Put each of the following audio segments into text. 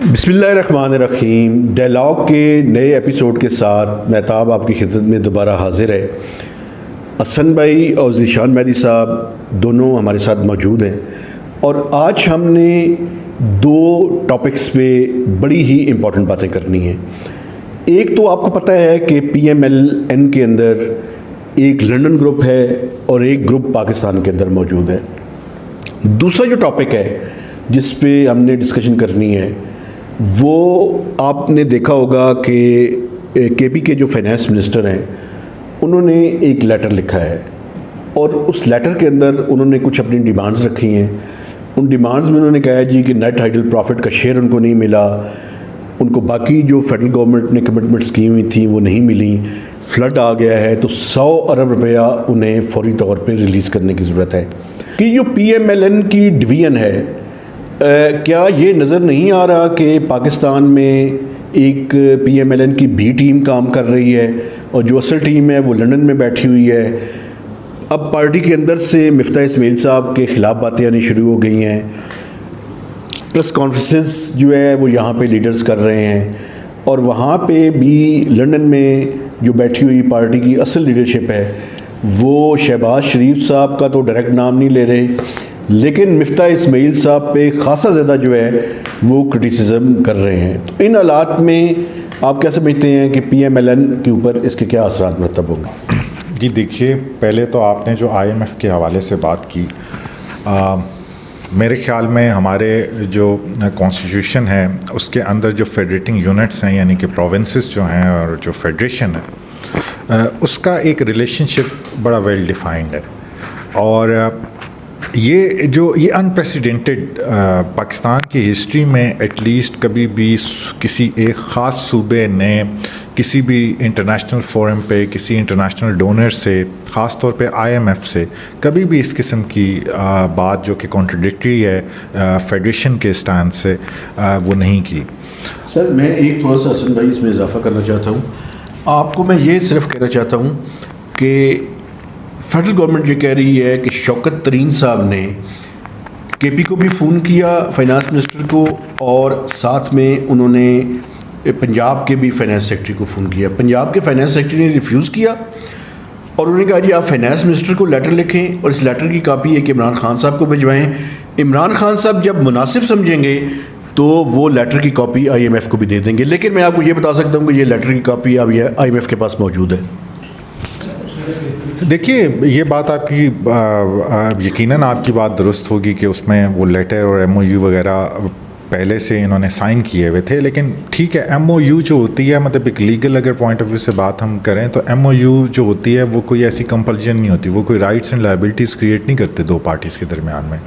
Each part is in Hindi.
बिस्मिल्लाहिर्रहमानिर्रहीम। डायलॉग के नए एपिसोड के साथ महताब आपकी खिदमत में दोबारा हाजिर है। हसन भाई और ज़ीशान मेहदी साहब दोनों हमारे साथ मौजूद हैं और आज हमने दो टॉपिक्स पे बड़ी ही इम्पोर्टेंट बातें करनी हैं। एक तो आपको पता है कि PMLN के अंदर एक लंदन ग्रुप है और एक ग्रुप पाकिस्तान के अंदर मौजूद है। दूसरा जो टॉपिक है जिस पे हमने डिस्कशन करनी है वो आपने देखा होगा कि KP के जो फाइनेंस मिनिस्टर हैं उन्होंने एक लेटर लिखा है और उस लेटर के अंदर उन्होंने कुछ अपनी डिमांड्स रखी हैं। उन डिमांड्स में उन्होंने कहा है जी कि नेट टाइटल प्रॉफिट का शेयर उनको नहीं मिला, उनको बाकी जो फेडरल गवर्नमेंट ने कमिटमेंट्स की हुई थी वो नहीं मिली, फ्लड आ गया है तो 100 अरब रुपया उन्हें फौरी तौर पे रिलीज़ करने की ज़रूरत है। कि जो PMLN की डिवीज़न है क्या ये नज़र नहीं आ रहा कि पाकिस्तान में एक PMLN की B टीम काम कर रही है और जो असल टीम है वो लंदन में बैठी हुई है। अब पार्टी के अंदर से मिफ्ता इस्माइल साहब के ख़िलाफ़ बातें आनी शुरू हो गई हैं। प्रेस कॉन्फ्रेंसेस जो है वो यहाँ पे लीडर्स कर रहे हैं और वहाँ पे भी लंदन में जो बैठी हुई पार्टी की असल लीडरशिप है वो शहबाज शरीफ साहब का तो डायरेक्ट नाम नहीं ले रहे, लेकिन मिफ्ता इस्माइल साहब पे ख़ासा ज़्यादा जो है वो क्रिटिसिज्म कर रहे हैं। तो इन हालात में आप क्या समझते हैं कि PMLN के ऊपर इसके क्या असरात मरतब होंगे? जी देखिए, पहले तो आपने जो IMF के हवाले से बात की, मेरे ख़्याल में हमारे जो कॉन्स्टिट्यूशन है उसके अंदर जो फेडरेटिंग यूनिट्स हैं यानी कि प्रोविंसेस जो हैं और जो फेडरेशन है उसका एक रिलेशनशिप बड़ा वेल डिफाइंड है। और ये अनप्रेसिडेंटेड पाकिस्तान की हिस्ट्री में एटलीस्ट कभी भी किसी एक ख़ास सूबे ने किसी भी इंटरनेशनल फोरम पे किसी इंटरनेशनल डोनर से, ख़ास तौर पे IMF से कभी भी इस किस्म की बात जो कि कॉन्ट्रडिक्टरी है फेडरेशन के स्टैंड से वो नहीं की। सर मैं एक थोड़ा सा हसन भाई इसमें इजाफा करना चाहता हूँ। आपको मैं ये सिर्फ कहना चाहता हूँ कि फेडरल गवर्नमेंट ये कह रही है कि शौकत तरीन साहब ने KP को भी फ़ोन किया, फाइनेंस मिनिस्टर को, और साथ में उन्होंने पंजाब के भी फाइनेंस सेक्रेटरी को फ़ोन किया। पंजाब के फाइनेंस सेक्रेटरी ने रिफ्यूज़ किया और उन्होंने कहा जी आप फाइनेंस मिनिस्टर को लेटर लिखें और इस लेटर की कापी एक इमरान खान साहब को भिजवाएं। इमरान खान साहब जब मुनासिब समझेंगे तो वो लेटर की कॉपी IMF को भी दे देंगे। लेकिन मैं आपको ये बता सकता हूँ कि ये लेटर की कॉपी अब IMF के पास मौजूद है। देखिए, ये बात आपकी यकीनन आपकी बात दुरुस्त होगी कि उसमें वो लेटर और MOU वगैरह पहले से इन्होंने साइन किए हुए थे। लेकिन ठीक है, MOU जो होती है, मतलब एक लीगल अगर पॉइंट ऑफ व्यू से बात हम करें तो MOU जो होती है वो कोई ऐसी कंपल्शन नहीं होती, वो कोई राइट्स एंड लायबिलिटीज़ क्रिएट नहीं करते दो पार्टीज़ के दरमियान में।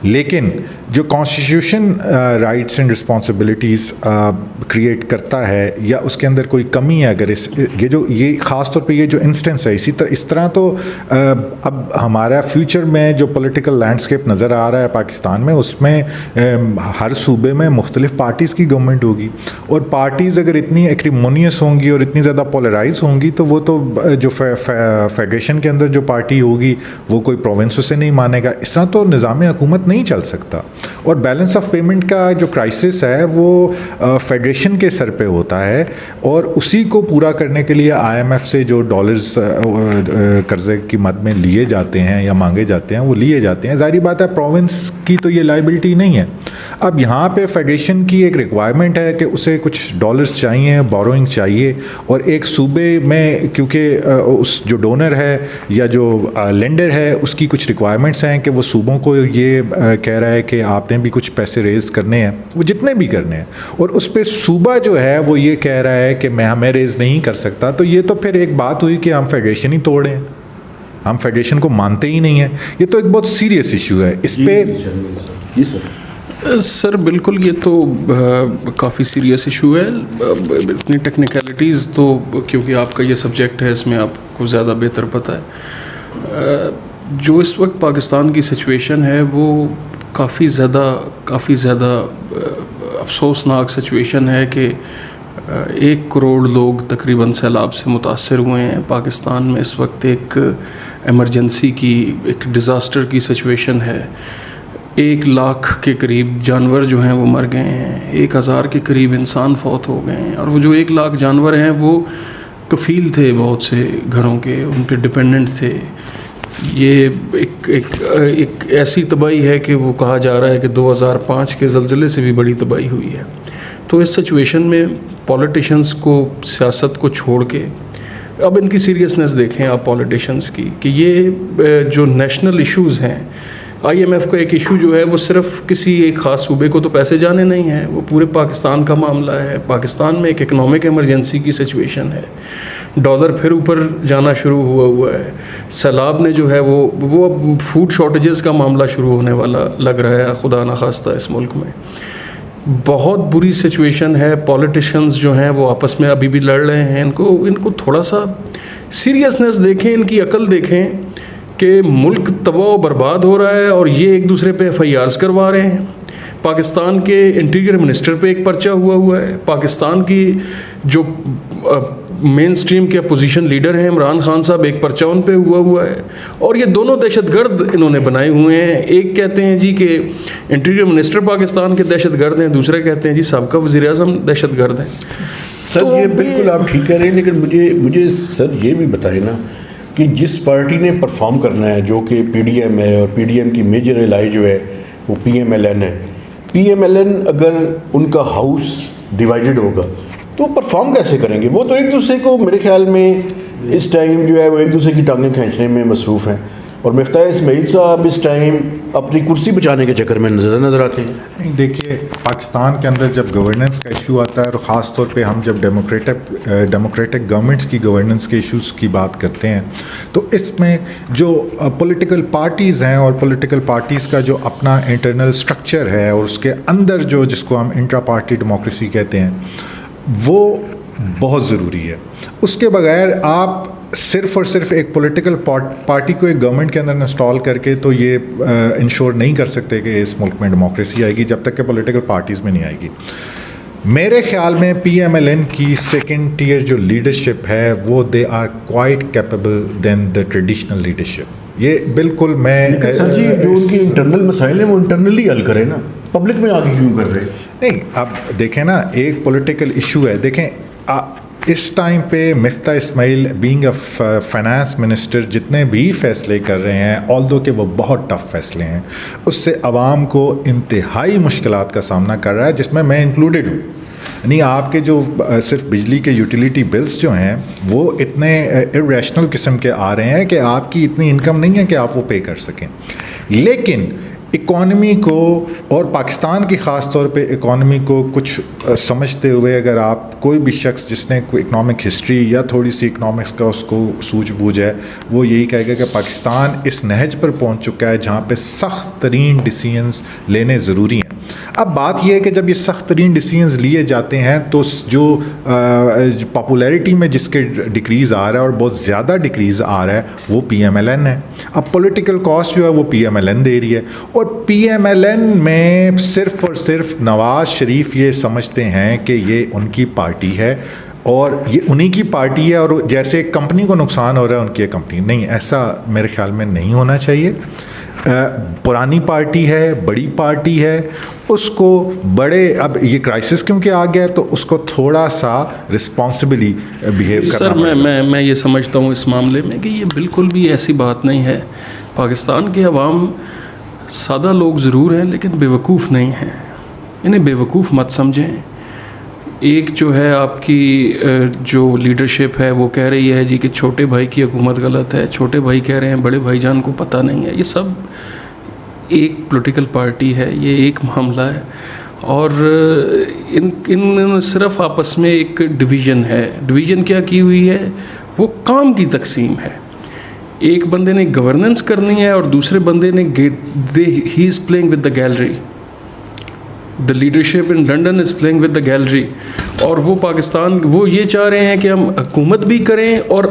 लेकिन जो constitution rights and responsibilities create करता है या उसके अंदर कोई कमी है, अगर ये ख़ास तौर पे ये जो इंस्टेंस है इस तरह तो अब हमारा फ्यूचर में जो पॉलिटिकल लैंडस्केप नज़र आ रहा है पाकिस्तान में, उसमें हर सूबे में मुख्तलिफ पार्टीज़ की गवर्नमेंट होगी और पार्टीज़ अगर इतनी एक्रिमोनियस होंगी और इतनी ज़्यादा पोलराइज होंगी तो वो तो जो फेडरेशन के अंदर जो पार्टी होगी वो कोई प्रोविंस से नहीं मानेगा। इस तरह तो निज़ाम हुकूमत नहीं चल सकता। और बैलेंस ऑफ पेमेंट का जो क्राइसिस है वो फेडरेशन के सर पे होता है और उसी को पूरा करने के लिए IMF से जो डॉलर्स कर्जे की मद में लिए जाते हैं या मांगे जाते हैं वो लिए जाते हैं। ज़ाहिर बात है प्रोविंस की तो ये लायबिलिटी नहीं है। अब यहाँ पे फेडरेशन की एक रिक्वायरमेंट है कि उसे कुछ डॉलर्स चाहिए, बोरोइंग चाहिए, और एक सूबे में क्योंकि उस जो डोनर है या जो लेंडर है उसकी कुछ रिक्वायरमेंट्स हैं कि वो सूबों को ये कह रहा है कि आपने भी कुछ पैसे रेज़ करने हैं, वो जितने भी करने हैं, और उस पर सूबा जो है वो ये कह रहा है कि मैं रेज़ नहीं कर सकता। तो ये तो फिर एक बात हुई कि हम फेडरेशन ही तोड़ें, हम फेडरेशन को मानते ही नहीं हैं। ये तो एक बहुत सीरियस इशू है। इस पर सर बिल्कुल ये तो काफ़ी सीरियस इशू है। इतनी टेक्निकलिटीज़ तो क्योंकि आपका ये सब्जेक्ट है इसमें आपको ज़्यादा बेहतर पता है। जो इस वक्त पाकिस्तान की सिचुएशन है वो काफ़ी ज़्यादा अफसोसनाक सिचुएशन है कि 1 करोड़ लोग तकरीबन सैलाब से मुतासर हुए हैं। पाकिस्तान में इस वक्त एक एमरजेंसी की, एक डिज़ास्टर की सिचुएशन है। 1 लाख के करीब जानवर जो हैं वो मर गए हैं, 1000 के करीब इंसान फौत हो गए हैं, और वो जो 1 लाख जानवर हैं वो कफ़ील थे बहुत से घरों के, उन पे डिपेंडेंट थे। ये एक ऐसी तबाही है कि वो कहा जा रहा है कि 2005 के ज़लज़ले से भी बड़ी तबाही हुई है। तो इस सिचुएशन में पॉलिटिशियंस को, सियासत को छोड़ के, अब इनकी सीरियसनेस देखें आप पॉलिटिशियंस की, कि ये जो नेशनल इश्यूज़ हैं, IMF का एक इशू जो है वो सिर्फ किसी एक ख़ास सूबे को तो पैसे जाने नहीं है, वो पूरे पाकिस्तान का मामला है। पाकिस्तान में एक इकनॉमिक इमरजेंसी की सिचुएशन है, डॉलर फिर ऊपर जाना शुरू हुआ है, सैलाब ने जो है वो अब फूड शॉर्टेजेस का मामला शुरू होने वाला लग रहा है, खुदा ना खास्ता इस मुल्क में बहुत बुरी सिचुएशन है। पॉलिटिशियंस जो हैं वो आपस में अभी भी लड़ रहे हैं। इनको थोड़ा सा सीरियसनेस देखें, इनकी अकल देखें कि मुल्क तबाह बर्बाद हो रहा है और ये एक दूसरे पे FIRs करवा रहे हैं। पाकिस्तान के इंटीरियर मिनिस्टर पे एक पर्चा हुआ है, पाकिस्तान की जो मेन स्ट्रीम के अपोजिशन लीडर हैं इमरान खान साहब, एक पर्चा उन पे हुआ है, और ये दोनों दहशतगर्द इन्होंने बनाए हुए हैं। एक कहते हैं जी कि इंटीरियर मिनिस्टर पाकिस्तान के दहशतगर्द हैं, दूसरे कहते हैं जी सबका वज़ीर-ए-आज़म दहशतगर्द हैं। सर तो ये बिल्कुल आप ठीक कह रहे हैं, लेकिन मुझे सर ये भी बताएं ना कि जिस पार्टी ने परफॉर्म करना है, जो कि PDM है, और PDM की मेजर एलाई जो है वो PMLN है। PMLN अगर उनका हाउस डिवाइडेड होगा तो परफॉर्म कैसे करेंगे? वो तो एक दूसरे को, मेरे ख्याल में इस टाइम जो है वो एक दूसरे की टांगें खींचने में मसरूफ़ हैं, और मिफ्ताह इस्माइल साहब इस टाइम अपनी कुर्सी बचाने के चक्कर में नज़र आते हैं। नहीं, देखिए, पाकिस्तान के अंदर जब गवर्नेंस का इशू आता है, और ख़ास तौर पे हम जब डेमोक्रेटिक गवर्नमेंट्स की गवर्नेंस के इश्यूज़ की बात करते हैं, तो इसमें जो पॉलिटिकल पार्टीज़ हैं और पॉलिटिकल पार्टीज़ का जो अपना इंटरनल स्ट्रक्चर है, और उसके अंदर जो जिसको हम इंट्रा पार्टी डेमोक्रेसी कहते हैं, वो बहुत ज़रूरी है। उसके बगैर आप सिर्फ और सिर्फ एक पॉलिटिकल पार्टी को एक गवर्नमेंट के अंदर इंस्टॉल करके तो ये इंश्योर नहीं कर सकते कि इस मुल्क में डेमोक्रेसी आएगी, जब तक कि पॉलिटिकल पार्टीज़ में नहीं आएगी। मेरे ख्याल में PMLN की सेकेंड टियर जो लीडरशिप है वो they are quite capable than the traditional leadership. ये बिल्कुल मैं सर जी, जो उनके इंटरनल मसाइल हैं वो इंटरनली हल करें ना, पब्लिक में आगे क्यों कर रहे हैं? नहीं, अब देखें ना, एक पॉलिटिकल इशू है। देखें, इस टाइम पे Miftah Ismail being a finance minister जितने भी फैसले कर रहे हैं, ऑल्दो कि वो बहुत टफ फैसले हैं, उससे आवाम को इंतहाई मुश्किलात का सामना कर रहा है, जिसमें मैं इंक्लूडेड हूँ। यानी आपके जो सिर्फ बिजली के यूटिलिटी बिल्स जो हैं वो इतने इरेशनल किस्म के आ रहे हैं कि आपकी इतनी इनकम नहीं है कि आप वो पे कर सकें। लेकिन इकॉनमी को, और पाकिस्तान की ख़ास तौर पे इकॉनमी को कुछ समझते हुए, अगर आप कोई भी शख्स जिसने कोई इकनॉमिक हिस्ट्री या थोड़ी सी इकनॉमिक्स का उसको सूझबूझ है, वो यही कहेगा कि पाकिस्तान इस नहज पर पहुंच चुका है जहां पे सख्त तरीन डिसीजंस लेने ज़रूरी हैं। अब बात यह है कि जब ये सख्त तरीन डिसीजंस लिए जाते हैं तो जो पॉपुलैरिटी में जिसके डिक्रीज़ आ रहा है और बहुत ज़्यादा डिक्रीज़ आ रहा है वो PMLN है। अब पॉलिटिकल कॉस्ट जो है वो PMLN दे रही है, और PMLN में सिर्फ और सिर्फ नवाज़ शरीफ ये समझते हैं कि ये उनकी पार्टी है और ये उन्हीं की पार्टी है, और जैसे कंपनी को नुकसान हो रहा है उनकी कंपनी नहीं। ऐसा मेरे ख्याल में नहीं होना चाहिए। पुरानी पार्टी है, बड़ी पार्टी है, उसको बड़े, अब ये क्राइसिस क्योंकि आ गया है तो उसको थोड़ा सा रिस्पॉन्सिबली बिहेव करना। सर, मैं ये समझता हूँ इस मामले में कि ये बिल्कुल भी ऐसी बात नहीं है। पाकिस्तान के अवाम सादा लोग ज़रूर हैं लेकिन बेवकूफ़ नहीं हैं, इन्हें बेवकूफ़ मत समझें। एक जो है आपकी जो लीडरशिप है वो कह रही है जी कि छोटे भाई की हुकूमत गलत है, छोटे भाई कह रहे हैं बड़े भाईजान को पता नहीं है। ये सब एक पॉलिटिकल पार्टी है, ये एक मामला है, और इन सिर्फ आपस में एक डिवीज़न है। डिवीज़न क्या की हुई है? वो काम की तकसीम है। एक बंदे ने गवर्नेंस करनी है और दूसरे बंदे ने he is playing with the gallery. The leadership in London is playing with the gallery, और वो पाकिस्तान, वो ये चाह रहे हैं कि हम हुकूमत भी करें और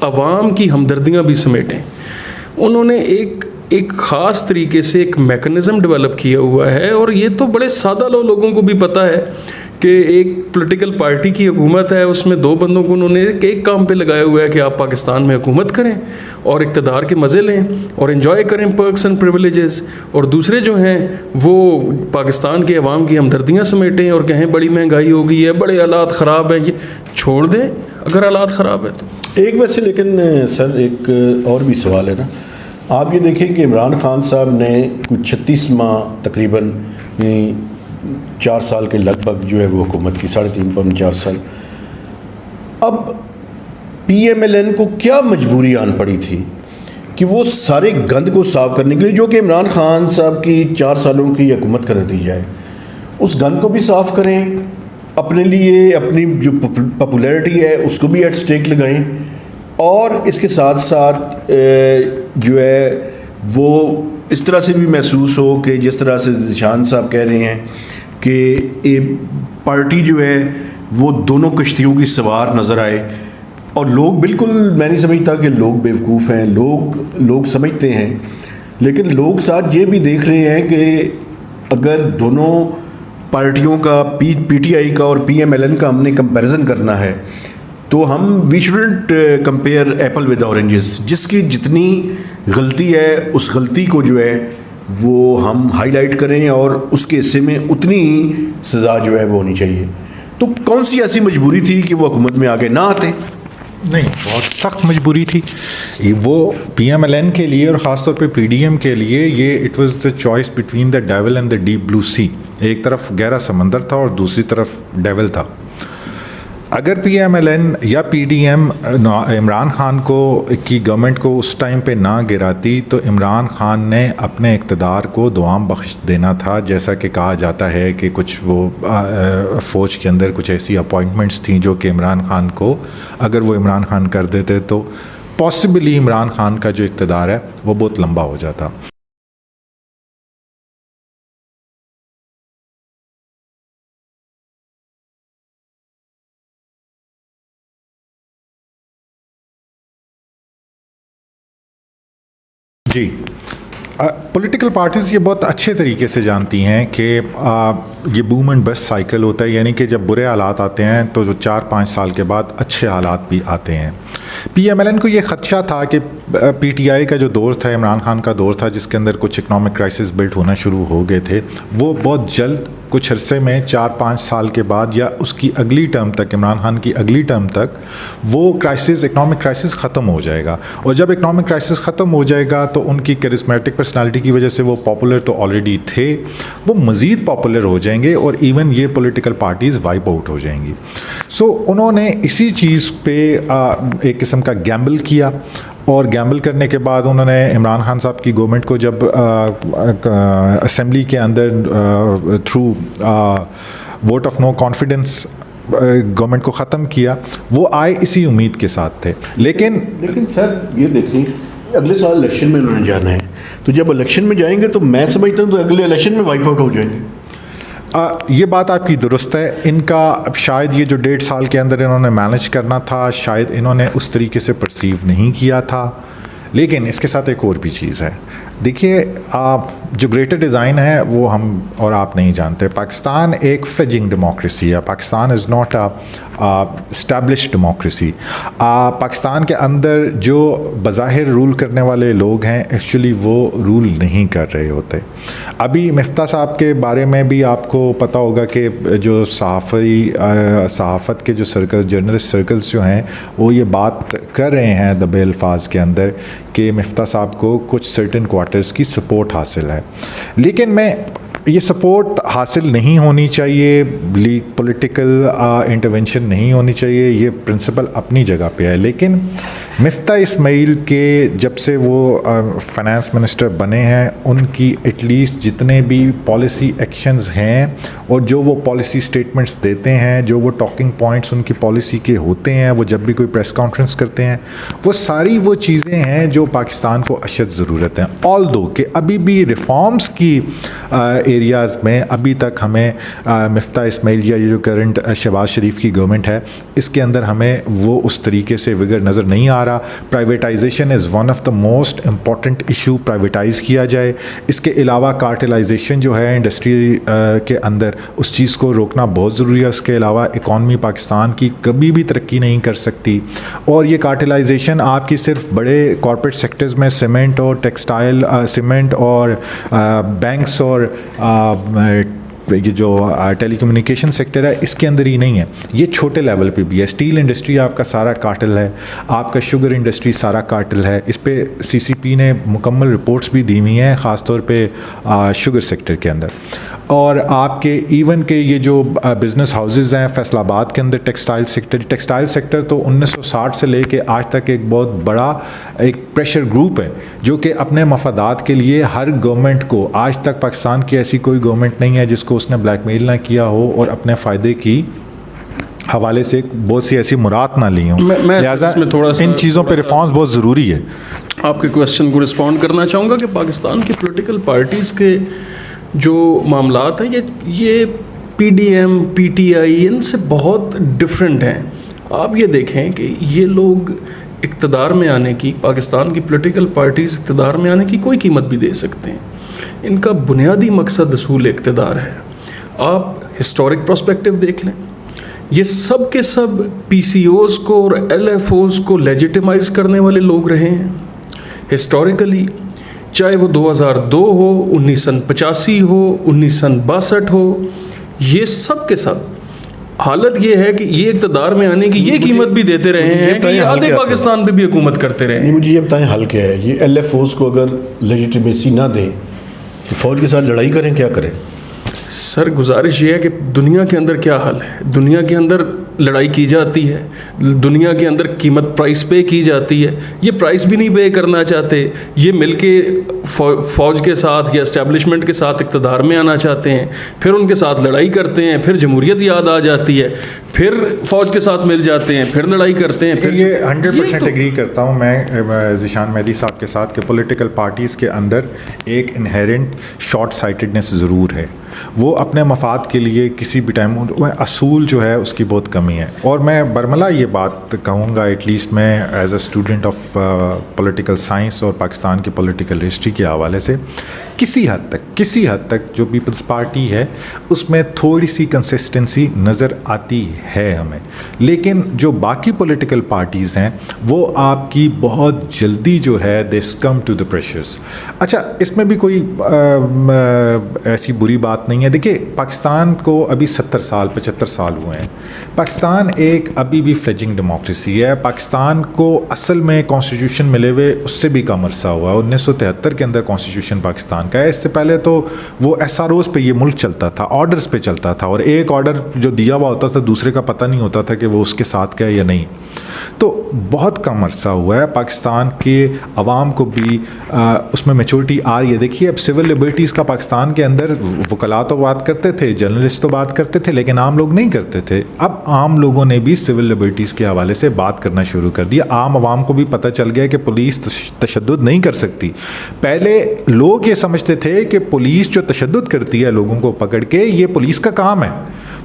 अवाम की हमदर्दियाँ भी समेटें। उन्होंने एक ख़ास तरीके से एक मैकेनिज़्म डेवलप किया हुआ है, और ये तो बड़े सादा लोगों को भी पता है कि एक पॉलिटिकल पार्टी की हुकूमत है, उसमें दो बंदों को उन्होंने एक काम पे लगाया हुआ है कि आप पाकिस्तान में हुकूमत करें और इक़्तिदार के मज़े लें और इन्जॉय करें पर्क्स एंड प्रिविलेजेस, और दूसरे जो हैं वो पाकिस्तान के अवाम की हमदर्दियाँ समेटें और कहें बड़ी महंगाई हो गई है, बड़े हालात ख़राब हैं। ये छोड़ दें अगर हालात ख़राब है तो। एक वैसे लेकिन सर एक और भी सवाल है ना, आप ये देखें कि इमरान खान साहब ने कुछ 36 माह तकरीबन 4 साल के लगभग जो है वो हुकूमत की, 3.5-4 साल। अब PMLN को क्या मजबूरी आन पड़ी थी कि वो सारे गंद को साफ करने के लिए, जो कि इमरान खान साहब की 4 सालों की हुकूमत का नतीजा है, उस गंद को भी साफ करें, अपने लिए अपनी जो पॉपुलैरिटी है उसको भी एट स्टेक लगाएं, और इसके साथ साथ जो है वो इस तरह से भी महसूस हो कि जिस तरह से ज़ीशान साहब कह रहे हैं कि ये पार्टी जो है वो दोनों कश्तियों की सवार नज़र आए। और लोग बिल्कुल, मैं नहीं समझता कि लोग बेवकूफ़ हैं, लोग समझते हैं, लेकिन लोग साथ ये भी देख रहे हैं कि अगर दोनों पार्टियों का PTI का और PMLN का हमने कंपैरिजन करना है तो हम we shouldn't compare apple with oranges. जिसकी जितनी गलती है उस गलती को जो है वो हम हाईलाइट करें और उसके हिस्से में उतनी ही सज़ा जो है वो होनी चाहिए। तो कौन सी ऐसी मजबूरी थी कि वो हुकूमत में आगे ना आते? नहीं, बहुत सख्त मजबूरी थी वो PMLN के लिए, और ख़ासतौर पे PDM के लिए। ये it was the choice between the devil and the deep blue sea. एक तरफ गहरा समंदर था और दूसरी तरफ डेविल था। अगर PMLN या PDM इमरान खान को की गवर्नमेंट को उस टाइम पे ना गिराती तो इमरान खान ने अपने इक़्तिदार को दुआम बख्श देना था। जैसा कि कहा जाता है कि कुछ वो फ़ौज के अंदर कुछ ऐसी अपॉइंटमेंट्स थी जो कि इमरान खान को, अगर वो इमरान खान कर देते तो पॉसिबली इमरान खान का जो इक़्तिदार है वो बहुत लंबा हो जाता। जी, पॉलिटिकल पार्टीज़ ये बहुत अच्छे तरीके से जानती हैं कि ये बूम एंड बस्ट साइकिल होता है, यानी कि जब बुरे हालात आते हैं तो जो 4-5 साल के बाद अच्छे हालात भी आते हैं। PMLN को ये ख़दशा था कि PTI का जो दौर था, इमरान खान का दौर था, जिसके अंदर कुछ इकनॉमिक क्राइसिस बिल्ट होना शुरू हो गए थे, वो बहुत जल्द कुछ अरसे में 4-5 साल के बाद या उसकी अगली टर्म तक, इमरान खान की अगली टर्म तक, वो क्राइसिस, इकनॉमिक क्राइसिस ख़त्म हो जाएगा। और जब इकनॉमिक क्राइसिस ख़त्म हो जाएगा तो उनकी करिस्मेटिक पर्सनालिटी की वजह से वो पॉपुलर तो ऑलरेडी थे, वो मज़ीद पॉपुलर हो जाएंगे और इवन ये पॉलिटिकल पार्टीज़ वाइप आउट हो जाएंगी। सो उन्होंने इसी चीज़ पे एक किस्म का गैम्बल किया, और गैम्बल करने के बाद उन्होंने इमरान खान साहब की गवर्नमेंट को जब असेंबली के अंदर through vote of no confidence government को ख़त्म किया, वो आए इसी उम्मीद के साथ थे। लेकिन सर ये देखिए, अगले साल इलेक्शन में उन्होंने जाना है, तो जब इलेक्शन में जाएंगे तो मैं समझता हूँ तो अगले इलेक्शन में वाइप आउट हो जाएंगे। ये बात आपकी दुरुस्त है। इनका शायद ये जो 1.5 साल के अंदर इन्होंने मैनेज करना था, शायद इन्होंने उस तरीके से परसीव नहीं किया था। लेकिन इसके साथ एक और भी चीज़ है। देखिए, आप जो ग्रेटर डिज़ाइन है वो हम और आप नहीं जानते। पाकिस्तान एक फ्लेजिंग डेमोक्रेसी है। Pakistan is not established democracy. Pakistan के अंदर जो बज़ाहिर रूल करने वाले लोग हैं, एक्चुअली वो रूल नहीं कर रहे होते। अभी मिफ्ता साहब के बारे में भी आपको पता होगा कि जो सहाफ़त के जो सर्कल, जर्नलिस्ट सर्कल्स जो हैं, वो ये बात कर रहे हैं दबे अल्फाज के अंदर कि मिफ्ता साहब को कुछ सर्टेन क्वार्टर्स की सपोर्ट हासिल है। लेकिन मैं ये सपोर्ट हासिल नहीं होनी चाहिए, पॉलिटिकल इंटरवेंशन नहीं होनी चाहिए, ये प्रिंसिपल अपनी जगह पे है। लेकिन मिफ्ता इस्माइल के जब से वो फाइनेंस मिनिस्टर बने हैं, उनकी एटलीस्ट जितने भी पॉलिसी एक्शंस हैं और जो वो पॉलिसी स्टेटमेंट्स देते हैं, जो वो टॉकिंग पॉइंट्स उनकी पॉलिसी के होते हैं, वो जब भी कोई प्रेस कॉन्फ्रेंस करते हैं, वो सारी वो चीज़ें हैं जो पाकिस्तान को अशद ज़रूरत है। ऑल्दो कि अभी भी रिफॉर्म्स की एरियाज़ में अभी तक हमें मिफ्ता इस्माइल या ये जो करंट शहबाज शरीफ की गवर्नमेंट है, इसके अंदर हमें वो उस तरीके से विगर नज़र नहीं आ हमारा privatisation is one of the most important issue, privatise किया जाए। इसके अलावा कार्टेलाइजेशन जो है इंडस्ट्री के अंदर, उस चीज़ को रोकना बहुत ज़रूरी है। उसके अलावा इकॉनमी पाकिस्तान की कभी भी तरक्की नहीं कर सकती। और ये कार्टेलाइजेशन आपकी सिर्फ बड़े कॉर्पोरेट सेक्टर्स में सीमेंट और टेक्सटाइल, सीमेंट और बैंक्स और ये जो टेलीकम्युनिकेशन सेक्टर है इसके अंदर ही नहीं है, ये छोटे लेवल पे भी है। स्टील इंडस्ट्री आपका सारा कार्टेल है, आपका शुगर इंडस्ट्री सारा कार्टेल है। इस पे सीसीपी ने मुकम्मल रिपोर्ट्स भी दी हुई हैं, ख़ासतौर पे शुगर सेक्टर के अंदर। और आपके इवन के ये जो बिज़नेस हाउसेस हैं फैसलाबाद के अंदर, टेक्सटाइल सेक्टर तो 1960 से लेके आज तक एक बहुत बड़ा एक प्रेशर ग्रुप है जो कि अपने मफादात के लिए हर गवर्नमेंट को, आज तक पाकिस्तान की ऐसी कोई गवर्नमेंट नहीं है जिसको उसने ब्लैकमेल ना किया हो और अपने फ़ायदे की हवाले से बहुत सी ऐसी मुराद ना ली हों। लिहाजा इन चीज़ों पे रिफॉर्म्स बहुत ज़रूरी है। आपके क्वेश्चन को रिस्पॉन्ड करना चाहूँगा कि पाकिस्तान की पॉलिटिकल पार्टीज़ के जो मामलात हैं ये पीडीएम, पीटीआई इनसे बहुत डिफरेंट हैं। आप ये देखें कि ये लोग इक़्तिदार में आने की, पाकिस्तान की पॉलिटिकल पार्टीज़ इक़्तिदार में आने की कोई कीमत भी दे सकते हैं। इनका बुनियादी मकसद असूल इक़्तिदार है। आप हिस्टोरिक पर्सपेक्टिव देख लें, ये सब के सब पीसीओज़ को और एलएफओज़ को लेजिटिमाइज़ करने वाले लोग रहे हैं हिस्टोरिकली, चाहे वो 2002 हो, 1985 हो, 1962 हो, ये सब के सब हालत ये है कि ये इक़्तिदार में आने की ये कीमत भी देते रहे हैं कि आधे पाकिस्तान पे भी हुकूमत करते रहे। मुझे ये बताएं हल क्या है? ये एलएफओज़ को अगर लेजिटिमेसी ना दें तो फ़ौज के साथ लड़ाई करें, क्या करें? सर गुजारिश ये है कि दुनिया के अंदर क्या हाल है, दुनिया के अंदर लड़ाई की जाती है, दुनिया के अंदर कीमत प्राइस पे की जाती है। ये प्राइस भी नहीं पे करना चाहते, ये मिलके फ़ौज के साथ या इस्टेब्लिशमेंट के साथ इक़्तिदार में आना चाहते हैं, फिर उनके साथ लड़ाई करते हैं, फिर जमहूरियत याद आ जाती है, फिर फ़ौज के साथ मिल जाते हैं, फिर लड़ाई करते हैं। फिर ये 100% एग्री करता हूँ मैं ज़ीशान मेहदी साहब के साथ कि पॉलिटिकल पार्टीज़ के अंदर एक इनहेरेंट शॉर्ट साइटेडनेस ज़रूर है। वो अपने मफाद के लिए किसी भी टाइम असूल जो है उसकी बहुत कमी है। और मैं बरमला ये बात कहूँगा, एटलीस्ट मैं as a student of political science और पाकिस्तान की पॉलिटिकल हिस्ट्री के हवाले से किसी हद तक जो पीपल्स पार्टी है उसमें थोड़ी सी कंसिस्टेंसी नज़र आती है हमें। लेकिन जो बाकी पॉलिटिकल पार्टीज़ हैं वो आपकी बहुत जल्दी जो है दे सकम टू द प्रेशर्स। अच्छा, इसमें भी कोई ऐसी बुरी बात नहीं है। देखिए, पाकिस्तान को अभी 70 साल 75 साल हुए हैं। पाकिस्तान एक अभी भी फ्लेजिंग डेमोक्रेसी है। पाकिस्तान को असल में कॉन्स्टिट्यूशन मिले हुए उससे भी कम अरसा हुआ। 1973 के अंदर कॉन्स्टिट्यूशन पाकिस्तान का है। इससे पहले तो वो एसआरओज़ पे ये मुल्क चलता था, ऑर्डर्स पे चलता था, और एक ऑर्डर जो दिया हुआ होता था दूसरे का पता नहीं होता था कि वो उसके साथ क्या है या नहीं। तो बहुत कम अरसा हुआ है। पाकिस्तान के अवाम को भी उसमें मैच्योरिटी आ रही है। देखिए, अब सिविल लिबर्टीज़ का पाकिस्तान के अंदर वकला तो बात करते थे, जर्नलिस्ट तो बात करते थे, लेकिन आम लोग नहीं करते थे। अब आम लोगों ने भी सिविल लिबर्टीज़ के हवाले से बात करना शुरू कर दिया। आम आवाम को भी पता चल गया कि पुलिस तशद्दुद नहीं कर सकती। पहले लोग ये समझते थे कि पुलिस जो तशद्दुद करती है लोगों को पकड़ के, ये पुलिस का काम है,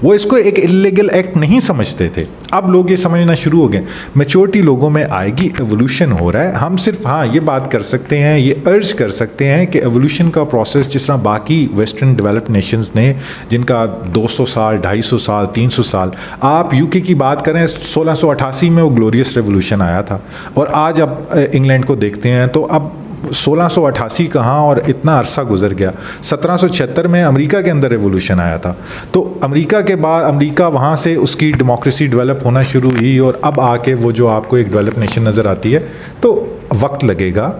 वो इसको एक इल्लीगल एक्ट नहीं समझते थे। अब लोग ये समझना शुरू हो गए। मैच्योरिटी लोगों में आएगी, एवोल्यूशन हो रहा है। हम सिर्फ ये बात कर सकते हैं, ये अर्ज कर सकते हैं कि एवोल्यूशन का प्रोसेस जिस तरह बाकी वेस्टर्न डेवलप्ड नेशंस ने, जिनका 200 साल 250 साल 300 साल, आप यूके की बात करें 1688 में वो ग्लोरियस रेवोल्यूशन आया था, और आज अब इंग्लैंड को देखते हैं तो अब 1688 कहाँ और इतना अरसा गुजर गया। 1776 में अमेरिका के अंदर रेवोल्यूशन आया था। तो अमेरिका के बाद अमेरिका वहाँ से उसकी डेमोक्रेसी डेवलप होना शुरू हुई, और अब आके वो जो आपको एक डेवलप नेशन नज़र आती है, तो वक्त लगेगा।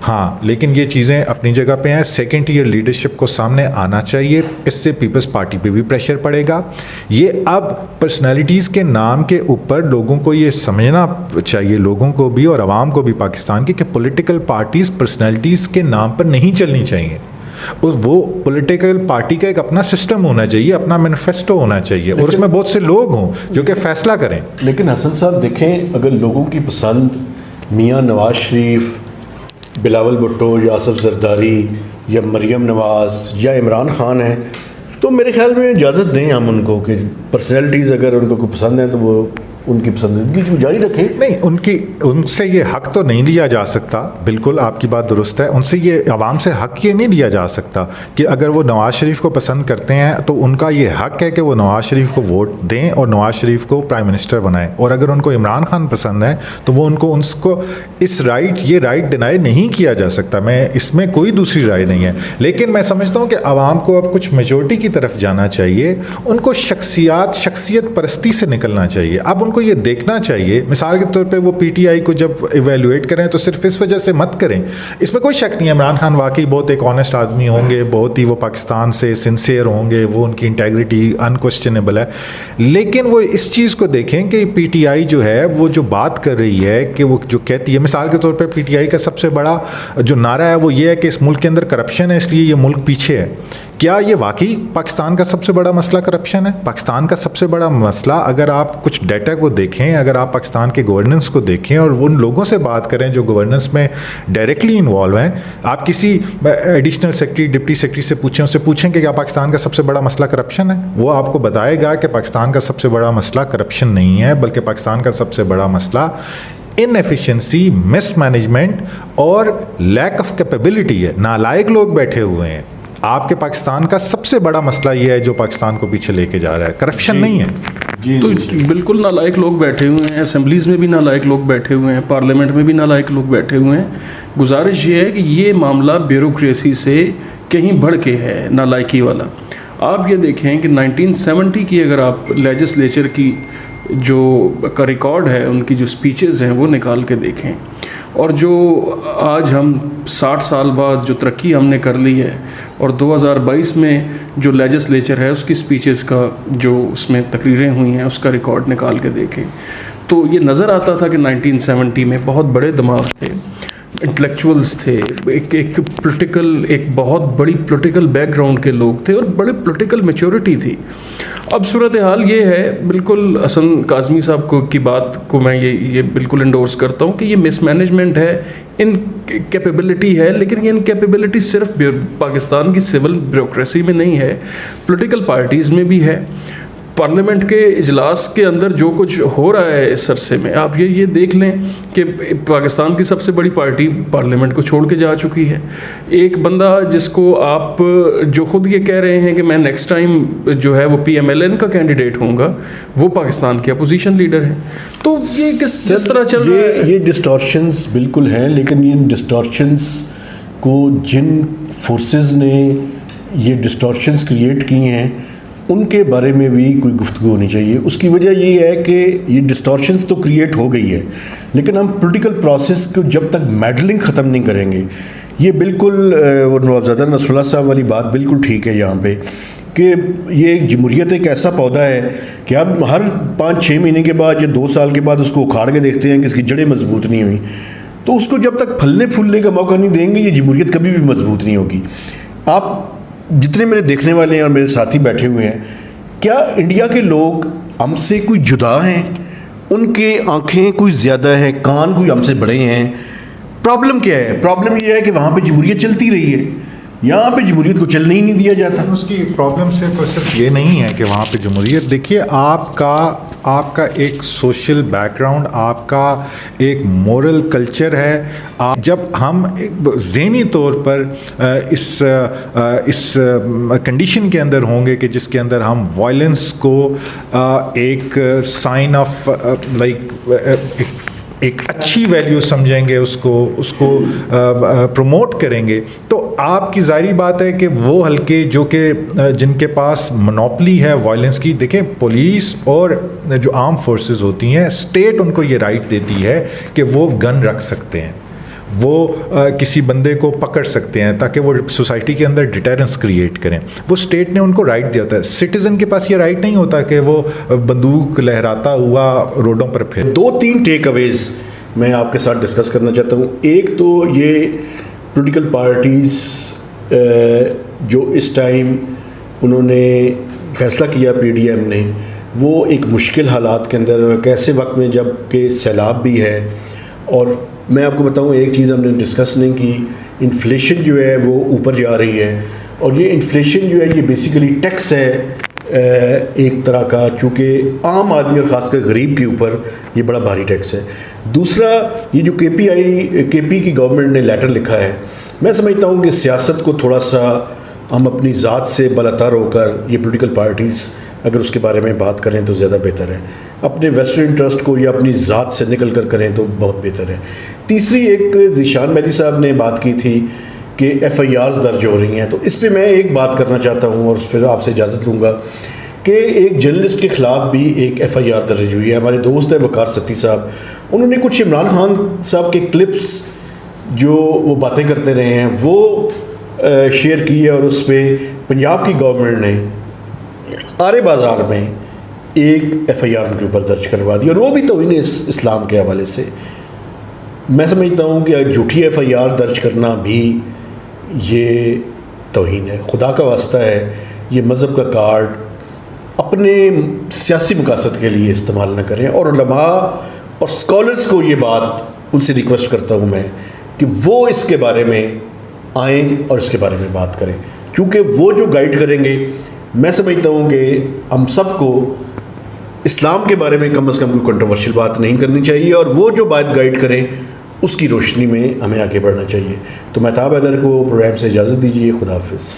हाँ, लेकिन ये चीज़ें अपनी जगह पे हैं। सेकेंड ईयर लीडरशिप को सामने आना चाहिए, इससे पीपल्स पार्टी पे भी प्रेशर पड़ेगा। ये अब पर्सनालिटीज़ के नाम के ऊपर लोगों को ये समझना चाहिए, लोगों को भी और आवाम को भी पाकिस्तान की, कि पॉलिटिकल पार्टीज़ पर्सनालिटीज़ के नाम पर नहीं चलनी चाहिए। वो पॉलिटिकल पार्टी का एक अपना सिस्टम होना चाहिए, अपना मैनिफेस्टो होना चाहिए, और उसमें बहुत से लोग हों जो कि फैसला करें। लेकिन हसन साहब देखें, अगर लोगों की पसंद मियाँ नवाज शरीफ, बिलावल भुट्टो या आसफ जरदारी या मरियम नवाज़ या इमरान खान है, तो मेरे ख्याल में इजाज़त दें हम उनको कि पर्सनैलिटीज़ अगर उनको को पसंद है तो वो उनकी पसंदीदगी जो जारी रखें। नहीं, उनसे ये हक तो नहीं लिया जा सकता, बिल्कुल आपकी बात दुरुस्त है। उनसे ये आवाम से हक ये नहीं लिया जा सकता कि अगर वो नवाज़ शरीफ को पसंद करते हैं तो उनका ये हक है कि वो नवाज़ शरीफ को वोट दें और नवाज़ शरीफ को प्राइम मिनिस्टर बनाएं, और अगर उनको इमरान खान पसंद है तो वो उनको ये राइट डिनाई नहीं किया जा सकता। मैं इसमें कोई दूसरी राय नहीं है, लेकिन मैं समझता हूँ कि आवाम को अब कुछ मेजॉरिटी की तरफ जाना चाहिए। उनको शख्सियत परस्ती से निकलना चाहिए। अब उनको ये देखना चाहिए, मिसाल के तौर पे वो पीटीआई को जब इवेल्युएट करें तो सिर्फ इस वजह से मत करें, इसमें कोई शक नहीं है इमरान खान वाकई बहुत एक ऑनेस्ट आदमी होंगे, बहुत ही वो पाकिस्तान से सिंसियर होंगे, वो उनकी इंटेग्रिटी अनक्वेश्चनेबल है, लेकिन वो इस चीज़ को देखें कि पीटीआई जो है वो जो बात कर रही है कि वो जो कहती है, मिसाल के तौर पर पीटीआई का सबसे बड़ा जो नारा है वो ये है कि इस मुल्क के अंदर करप्शन है इसलिए ये मुल्क पीछे है। क्या ये वाकई पाकिस्तान का सबसे बड़ा मसला करप्शन है? पाकिस्तान का सबसे बड़ा मसला, अगर आप कुछ डेटा को देखें, अगर आप पाकिस्तान के गवर्नेंस को देखें और उन लोगों से बात करें जो गवर्नेंस में डायरेक्टली इन्वॉल्व हैं, आप किसी एडिशनल सेक्रेटरी, डिप्टी सेक्रेटरी से पूछें, उससे पूछें कि क्या पाकिस्तान का सबसे बड़ा मसला करप्शन है, वो आपको बताएगा कि पाकिस्तान का सबसे बड़ा मसला करप्शन नहीं है, बल्कि पाकिस्तान का सबसे बड़ा मसला इनएफिशिएंसी, मिसमैनेजमेंट और लैक ऑफ कैपेबिलिटी है। नालायक लोग बैठे हुए हैं। आपके पाकिस्तान का सबसे बड़ा मसला ये है जो पाकिस्तान को पीछे लेके जा रहा है, करप्शन नहीं है। तो बिल्कुल नालायक लोग बैठे हुए हैं, असेंबलीज़ में भी नालायक लोग बैठे हुए हैं, पार्लियामेंट में भी नालायक लोग बैठे हुए हैं। गुजारिश ये है कि ये मामला ब्यूरोक्रेसी से कहीं बढ़ के है, नालायकी वाला। आप ये देखें कि 1970 की अगर आप लेजिस्लेचर की जो का रिकॉर्ड है, उनकी जो स्पीचेस हैं वो निकाल के देखें, और जो आज हम 60 साल बाद जो तरक्की हमने कर ली है और 2022 में जो लेजिस्लेचर है उसकी स्पीचेस का जो उसमें तकरीरें हुई हैं उसका रिकॉर्ड निकाल के देखें, तो ये नज़र आता था कि 1970 में बहुत बड़े दिमाग थे, इंटेलेक्चुअल्स थे, एक बहुत बड़ी पॉलिटिकल बैकग्राउंड के लोग थे और बड़े पॉलिटिकल मैच्योरिटी थी। अब सूरत हाल ये है, बिल्कुल हसन काज़मी साहब की बात को मैं ये बिल्कुल इंडोर्स करता हूँ कि ये मिसमैनेजमेंट है, इनकैपेबिलिटी है, लेकिन ये इनकैपेबिलिटी सिर्फ पाकिस्तान की सिविल ब्यूरोक्रेसी में नहीं है, पॉलिटिकल पार्टीज़ में भी है। पार्लियामेंट के इजलास के अंदर जो कुछ हो रहा है इस अरसे में, आप ये देख लें कि पाकिस्तान की सबसे बड़ी पार्टी पार्लियामेंट को छोड़ के जा चुकी है। एक बंदा जिसको आप जो ख़ुद ये कह रहे हैं कि मैं नेक्स्ट टाइम जो है वो PMLN का कैंडिडेट होऊंगा, वो पाकिस्तान के अपोजिशन लीडर है। तो ये किस तरह चल रहा है? ये डिस्टॉर्शंस बिल्कुल हैं, लेकिन इन डिस्टॉर्शंस को जिन फोर्सेस ने ये डिस्टॉर्शंस क्रिएट की हैं उनके बारे में भी कोई गुफ्तगू होनी चाहिए। उसकी वजह ये है कि ये डिस्टॉर्शंस तो क्रिएट हो गई है, लेकिन हम पॉलिटिकल प्रोसेस को जब तक मेडलिंग ख़त्म नहीं करेंगे, ये बिल्कुल नवाबज़ादा नसरुल्लाह साहब वाली बात बिल्कुल ठीक है यहाँ पे कि ये जमहूरियत एक ऐसा पौधा है कि अब हर 5-6 महीने के बाद या 2 साल के बाद उसको उखाड़ के देखते हैं कि इसकी जड़ें मजबूत नहीं हुई, तो उसको जब तक फलने फूलने का मौका नहीं देंगे ये जमहूरियत कभी भी मजबूत नहीं होगी। आप जितने मेरे देखने वाले हैं और मेरे साथी बैठे हुए हैं, क्या इंडिया के लोग हमसे कोई जुदा हैं? उनके आंखें कोई ज़्यादा हैं, कान कोई हमसे बड़े हैं? प्रॉब्लम क्या है? प्रॉब्लम ये है कि वहाँ पे जमहूरियत चलती रही है, यहाँ पे जमहूरियत को चलने ही नहीं दिया जाता। उसकी प्रॉब्लम सिर्फ और सिर्फ ये नहीं है कि वहाँ पे जमहूरियत, देखिए आपका एक सोशल बैकग्राउंड, आपका एक मोरल कल्चर है। जब हम ज़हनी तौर पर इस कंडीशन के अंदर होंगे कि जिसके अंदर हम वायलेंस को एक साइन ऑफ एक अच्छी वैल्यू समझेंगे, उसको प्रमोट करेंगे, तो आपकी ज़ाहिरी बात है कि वो हल्के जो कि जिनके पास मोनोपली है वायलेंस की, देखें पुलिस और जो आर्म फोर्सेस होती हैं, स्टेट उनको ये राइट देती है कि वो गन रख सकते हैं, वो किसी बंदे को पकड़ सकते हैं ताकि वो सोसाइटी के अंदर डिटेरेंस क्रिएट करें। वो स्टेट ने उनको राइट दिया होता है। सिटीज़न के पास ये राइट नहीं होता कि वो बंदूक लहराता हुआ रोडों पर फिर। 2-3 टेक अवेज मैं आपके साथ डिस्कस करना चाहता हूँ। एक तो ये पॉलिटिकल पार्टीज़ जो इस टाइम उन्होंने फ़ैसला किया PDM ने, वो एक मुश्किल हालात के अंदर, कैसे वक्त में जब कि सैलाब भी है, और मैं आपको बताऊं एक चीज़ हमने डिस्कस नहीं की, इन्फ्लेशन जो है वो ऊपर जा रही है, और ये इन्फ्लेशन जो है ये बेसिकली टैक्स है एक तरह का, चूँकि आम आदमी और ख़ासकर गरीब के ऊपर ये बड़ा भारी टैक्स है। दूसरा, ये जो केपी की गवर्नमेंट ने लेटर लिखा है, मैं समझता हूँ कि सियासत को थोड़ा सा हम अपनी ज़ात से बलातर होकर, ये पॉलिटिकल पार्टीज़ अगर उसके बारे में बात करें तो ज़्यादा बेहतर है। अपने वेस्टर्न इंटरेस्ट को या अपनी ज़ात से निकल कर करें तो बहुत बेहतर है। तीसरी, एक ज़ीशान मेहदी साहब ने बात की थी कि FIRs दर्ज हो रही हैं, तो इस पे मैं एक बात करना चाहता हूँ और उस पर आपसे इजाज़त लूँगा कि एक जर्नलिस्ट के ख़िलाफ़ भी एक FIR दर्ज हुई है। हमारे दोस्त हैं वकार सत्ती साहब, उन्होंने कुछ इमरान खान साहब के क्लिप्स जो वो बातें करते रहे हैं वो शेयर की है, और उस पर पंजाब की गवर्नमेंट ने आरे बाज़ार में एक FIR उनके ऊपर दर्ज करवा दी, और वो भी तौहीन इस्लाम के हवाले से। मैं समझता हूँ कि झूठी FIR दर्ज करना भी ये तौहीन है। खुदा का वास्ता है, ये मज़हब का कार्ड अपने सियासी मकासद के लिए इस्तेमाल न करें, और उलमा और स्कॉलर्स को ये बात उनसे रिक्वेस्ट करता हूँ मैं कि वो इसके बारे में आएँ और इसके बारे में बात करें, क्योंकि वो जो गाइड करेंगे, मैं समझता हूँ कि हम सबको इस्लाम के बारे में कम से कम कोई कंट्रोवर्शियल बात नहीं करनी चाहिए, और वो जो बात गाइड करें उसकी रोशनी में हमें आगे बढ़ना चाहिए। तो महताब हैदर को प्रोग्राम से इजाज़त दीजिए। खुदा हाफिज़।